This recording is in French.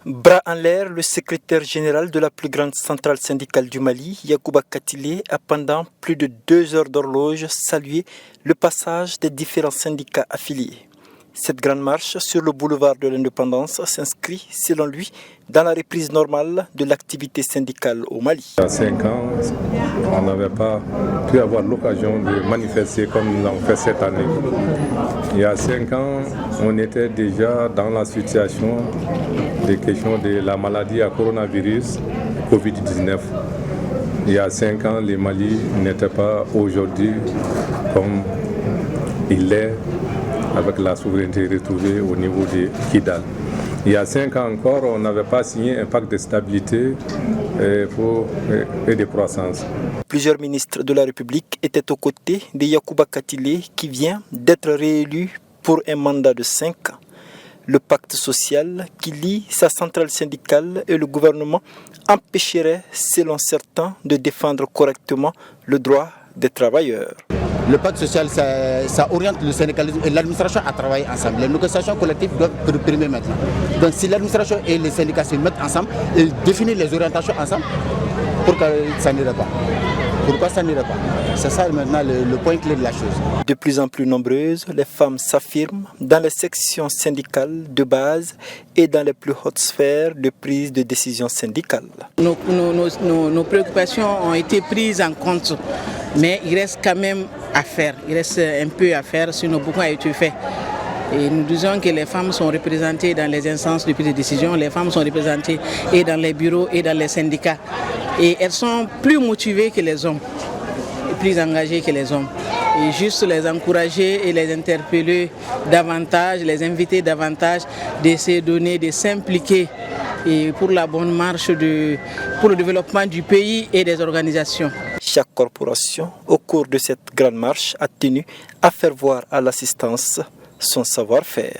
Bras en l'air, le secrétaire général de la plus grande centrale syndicale du Mali, Yacouba Katilé, a pendant plus de 2 heures d'horloge salué le passage des différents syndicats affiliés. Cette grande marche sur le boulevard de l'Indépendance s'inscrit, selon lui, dans la reprise normale de l'activité syndicale au Mali. Il y a 5 ans, on n'avait pas pu avoir l'occasion de manifester comme nous l'avons fait cette année. Il y a 5 ans, on était déjà dans la situation des questions de la maladie à coronavirus, Covid-19. Il y a 5 ans, le Mali n'était pas aujourd'hui comme il est, avec la souveraineté retrouvée au niveau de Kidal. Il y a 5 ans encore, on n'avait pas signé un pacte de stabilité et de croissance. Plusieurs ministres de la République étaient aux côtés de Yacouba Katilé qui vient d'être réélu pour un mandat de 5 ans. Le pacte social qui lie sa centrale syndicale et le gouvernement empêcherait, selon certains, de défendre correctement le droit des travailleurs. Le pacte social, ça oriente le syndicalisme et l'administration à travailler ensemble. Les négociations collectives doivent primer maintenant. Donc si l'administration et les syndicats se mettent ensemble et définissent les orientations ensemble, pourquoi ça n'irait pas? Pourquoi ça n'irait pas? C'est ça maintenant le point clé de la chose. De plus en plus nombreuses, les femmes s'affirment dans les sections syndicales de base et dans les plus hautes sphères de prise de décision syndicale. Nos préoccupations ont été prises en compte, mais il reste quand même à faire. Il reste un peu à faire, sinon beaucoup a été fait. Et nous disons que les femmes sont représentées dans les instances de prise de décision, les femmes sont représentées et dans les bureaux et dans les syndicats. Et elles sont plus motivées que les hommes, plus engagées que les hommes. Et juste les encourager et les interpeller davantage, les inviter davantage, de se donner, de s'impliquer pour la bonne marche, pour le développement du pays et des organisations. Chaque corporation, au cours de cette grande marche, a tenu à faire voir à l'assistance son savoir-faire.